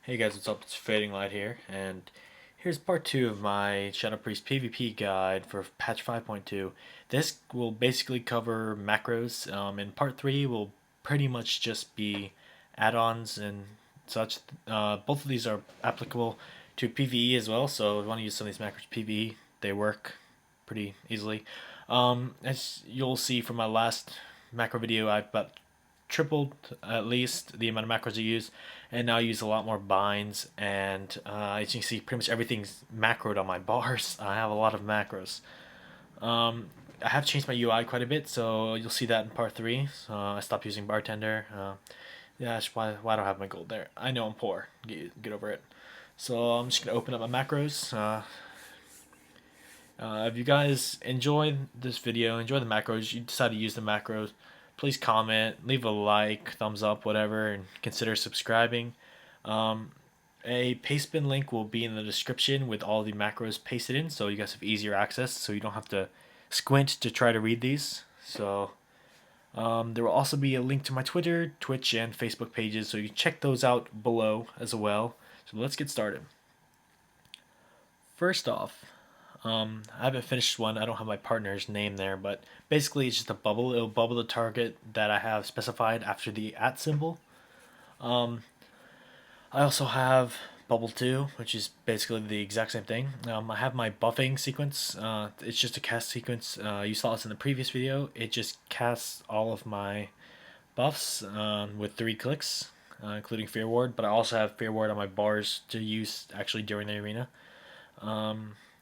Hey guys, what's up? It's Fading Light here, and here's part 2 of my Shadow Priest PvP guide for patch 5.2. This will basically cover macros, and part 3 will pretty much just be add-ons and such. Both of these are applicable to PvE as well, so if you want to use some of these macros PvE, they work pretty easily. As you'll see from my last macro video, I've about tripled at least the amount of macros I use, and now I use a lot more binds. And as you can see, pretty much everything's macroed on my bars. I have a lot of macros. I have changed my UI quite a bit, so you'll see that in part 3. I stopped using bartender. Yeah, that's why I don't have my gold there. I know I'm poor. Get over it. So I'm just gonna open up my macros. If you guys enjoy this video, enjoy the macros, you decide to use the macros, please comment, leave a like, thumbs up, whatever, and consider subscribing. Um, a Pastebin link will be in the description with all the macros pasted in, so you guys have easier access, so you don't have to squint to try to read these. So there will also be a link to my Twitter, Twitch, and Facebook pages, so you can check those out below as well. So let's get started. First off, I haven't finished one. I don't have my partner's name there, but basically it's just a bubble. It'll bubble the target that I have specified after the @ symbol. Um, I also have bubble 2, which is basically the exact same thing. I have my buffing sequence. It's just a cast sequence. You saw this in the previous video. It just casts all of my buffs with 3 clicks, including Fear Ward, but I also have Fear Ward on my bars to use actually during the arena.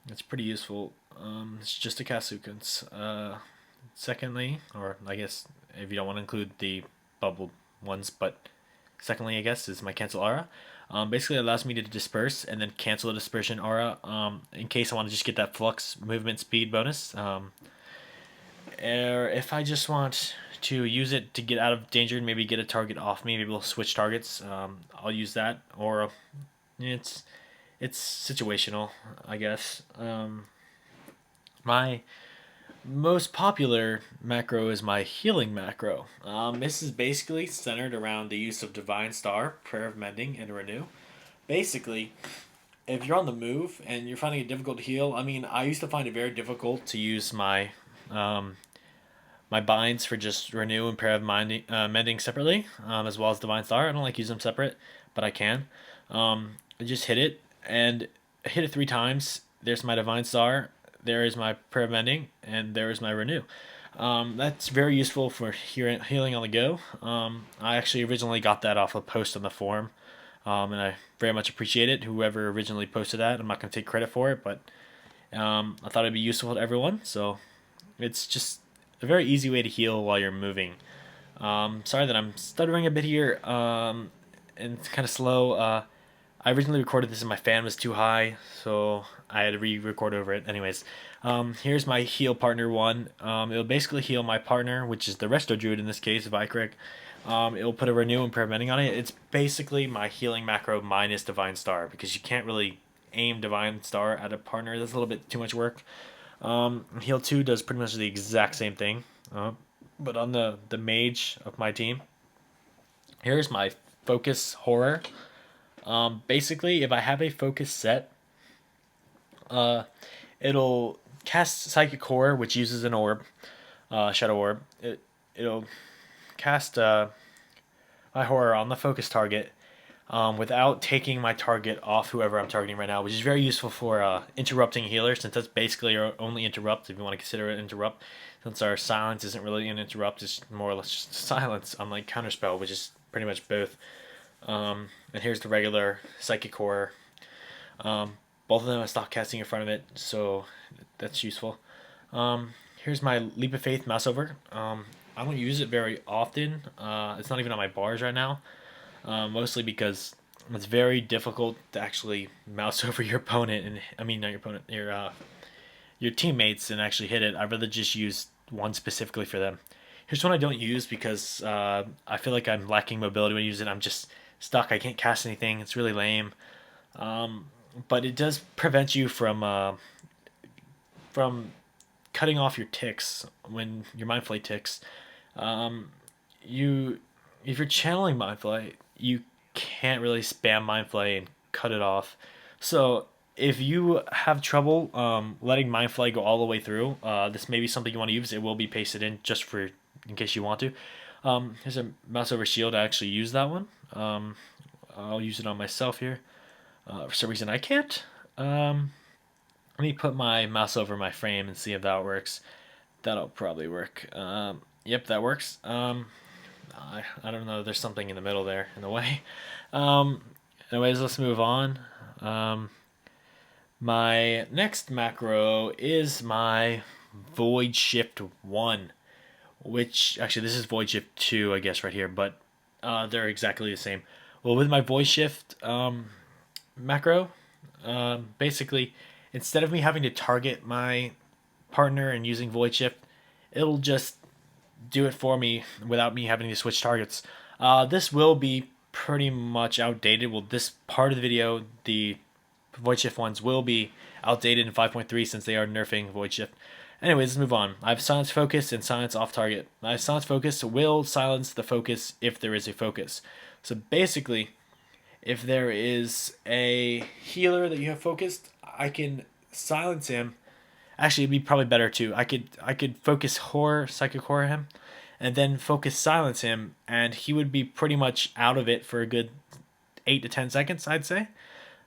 It's pretty useful. It's just a cast sequence. Secondly, or I guess if you don't want to include the bubble ones, but secondly, I guess, is my Cancellara. Basically, it allows me to disperse and then cancel the dispersion aura in case I want to just get that flux movement speed bonus. Or if I just want to use it to get out of danger and maybe get a target off me, maybe we'll switch targets. I'll use that. Or it's it's situational, I guess. My most popular macro is my healing macro. This is basically centered around the use of Divine Star, Prayer of Mending, and Renew. Basically, if you're on the move and you're finding it difficult to heal, I mean, I used to find it very difficult to use um, my binds for just Renew and Prayer of Mending separately, as well as Divine Star. I don't like using them separate, but I can. I just hit it, and hit it 3 times. There's my Divine Star, there is my Prayer of Mending, and there is my Renew. That's very useful for healing on the go. I actually originally got that off a post on the forum, and I very much appreciate it. Whoever originally posted that, I'm not going to take credit for it, but I thought it'd be useful to everyone. So it's just a very easy way to heal while you're moving. Sorry that I'm stuttering a bit here, and it's kind of slow. I originally recorded this and my fan was too high, so I had to re-record over it. Anyways, here's my heal partner 1. It'll basically heal my partner, which is the Resto Druid in this case, Vicaric. It'll put a Renew and Paramending on it. It's basically my healing macro minus Divine Star, because you can't really aim Divine Star at a partner. That's a little bit too much work. Heal 2 does pretty much the exact same thing, but on the mage of my team. Here's my Focus Horror. Basically, if I have a focus set, it'll cast Psychic Horror, which uses an orb, Shadow Orb. It'll cast my horror on the focus target without taking my target off whoever I'm targeting right now, which is very useful for interrupting healers, since that's basically our only interrupt, if you want to consider it interrupt, since our silence isn't really an interrupt, it's more or less just silence, unlike Counterspell, which is pretty much both. And here's the regular Psychic Horror. Both of them I stopped casting in front of it, so that's useful. Here's my Leap of Faith Mouse Over. I don't use it very often. It's not even on my bars right now, mostly because it's very difficult to actually mouse over your opponent, and I mean not your opponent, your teammates, and actually hit it. I'd rather just use one specifically for them. Here's one I don't use because I feel like I'm lacking mobility when I use it. I'm just stuck. I can't cast anything. It's really lame. But it does prevent you from cutting off your ticks when your Mind Flayed ticks. You If you're channeling Mind Flay, you can't really spam Mind Flay and cut it off. So if you have trouble letting Mind Flay go all the way through, this may be something you want to use. It will be pasted in just for in case you want to. Here's a mouse over shield. I actually use that one. I'll use it on myself here. For some reason I can't. Let me put my mouse over my frame and see if that works. That'll probably work. Yep, that works. I don't know. There's something in the middle there in the way. Anyways, let's move on. My next macro is my Void Shift 1, which actually this is Void Shift 2, I guess, right here, but they're exactly the same. Well, with my Void Shift macro, basically, instead of me having to target my partner and using Void Shift, it'll just do it for me without me having to switch targets. This will be pretty much outdated. Well, this part of the video, the Void Shift ones, will be outdated in 5.3 since they are nerfing Void Shift. Anyways, let's move on. I have Silence Focus and Silence Off Target. I have Silence Focus will silence the focus if there is a focus. So basically, if there is a healer that you have focused, I can silence him. Actually, it'd be probably better too. I could focus horror, psychic horror him, and then focus silence him, and he would be pretty much out of it for a good 8 to 10 seconds, I'd say.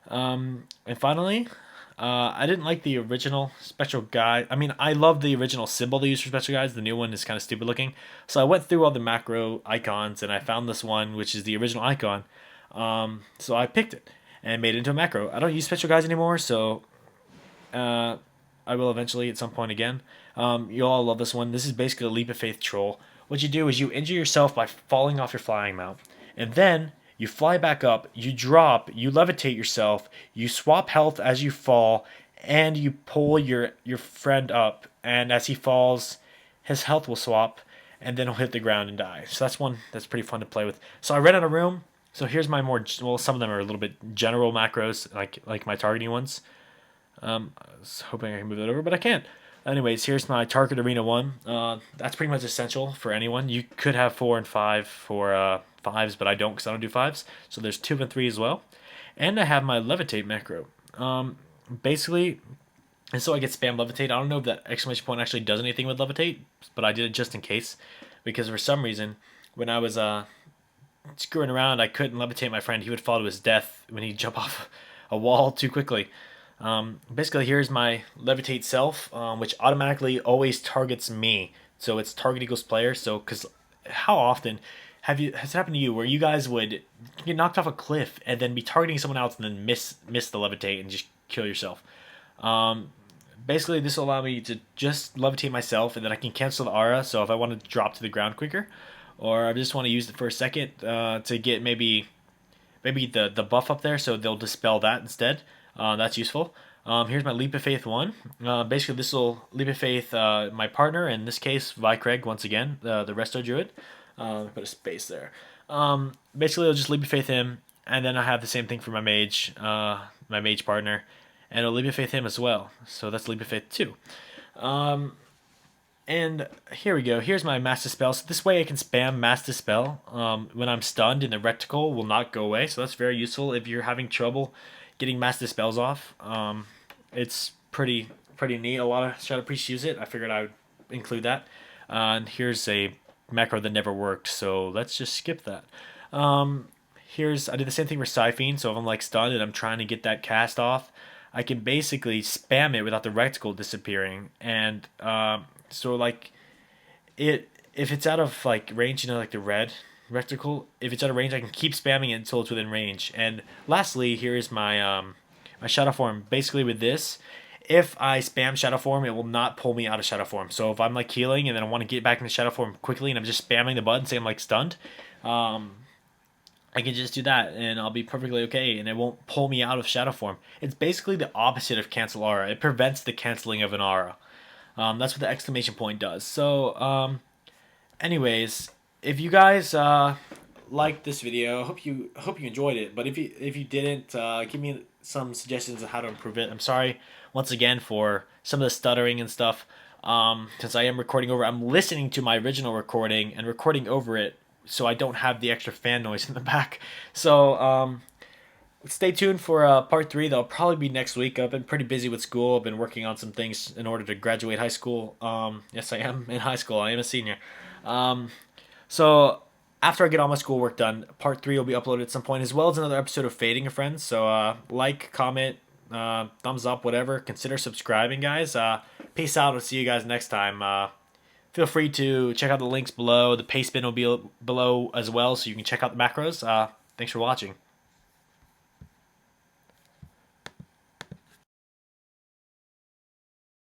And finally, I didn't like the original Spectral Guide. I mean, I love the original symbol they used for Spectral Guides. The new one is kind of stupid looking. So I went through all the macro icons, and I found this one, which is the original icon. So I picked it and made it into a macro. I don't use Spectral Guides anymore, so I will eventually at some point again. You'll all love this one. This is basically a Leap of Faith troll. What you do is you injure yourself by falling off your flying mount, and then you fly back up, you drop, you levitate yourself, you swap health as you fall, and you pull your friend up, and as he falls, his health will swap, and then he'll hit the ground and die. So that's one that's pretty fun to play with. So I ran out of room, so here's my more, well, some of them are a little bit general macros, like my targeting ones. I was hoping I can move that over, but I can't. Anyways, here's my Target Arena 1. That's pretty much essential for anyone. You could have 4 and 5 for 5s, but I don't because I don't do 5s. So there's 2 and 3 as well. And I have my Levitate Macro. Basically, and so I get spam Levitate. I don't know if that exclamation point actually does anything with Levitate, but I did it just in case. Because for some reason, when I was screwing around, I couldn't Levitate my friend. He would fall to his death when he'd jump off a wall too quickly. Basically, here's my Levitate self, which automatically always targets me. So it's target equals player. So, because how often has it happened to you where you guys would get knocked off a cliff and then be targeting someone else and then miss the Levitate and just kill yourself? Basically, this will allow me to just Levitate myself, and then I can cancel the aura. So if I want to drop to the ground quicker, or I just want to use it for a second to get maybe the buff up there, so they'll dispel that instead. That's useful. Here's my Leap of Faith 1. Basically, this will Leap of Faith my partner, in this case, Vicraig, once again, the Resto Druid. Put a space there. Basically, I'll just Leap of Faith him, and then I have the same thing for my mage partner, and it'll Leap of Faith him as well. So that's Leap of Faith 2. And here we go. Here's my Mass Dispel. So this way I can spam Mass Dispel when I'm stunned, and the reticle will not go away. So that's very useful if you're having trouble getting Mass Dispels off. It's pretty neat. A lot of Shadow Priests use it. I figured I would include that. And here's a macro that never worked, so let's just skip that. I did the same thing for Siphene, so if I'm like stunned and I'm trying to get that cast off, I can basically spam it without the reticle disappearing. And so like if it's out of like range, like the red reticle, if it's out of range, I can keep spamming it until it's within range. And lastly, here is my my Shadow Form. Basically with this, if I spam Shadow Form, it will not pull me out of Shadow Form. So if I'm like healing and then I want to get back into Shadow Form quickly and I'm just spamming the button, say I'm like stunned, I can just do that and I'll be perfectly okay, and it won't pull me out of Shadow Form. It's basically the opposite of Cancellara. It prevents the canceling of an aura. That's what the exclamation point does. So, anyways, if you guys liked this video, hope you enjoyed it. But if you didn't, give me some suggestions on how to improve it. I'm sorry once again for some of the stuttering and stuff. Since I am recording over, I'm listening to my original recording and recording over it so I don't have the extra fan noise in the back. So stay tuned for part 3. That'll probably be next week. I've been pretty busy with school. I've been working on some things in order to graduate high school. Yes, I am in high school. I am a senior. So after I get all my schoolwork done, part 3 will be uploaded at some point, as well as another episode of Fading a Friend. So like, comment, thumbs up, whatever. Consider subscribing, guys. Peace out. I'll see you guys next time. Feel free to check out the links below. The Pastebin will be below as well, so you can check out the macros. Thanks for watching.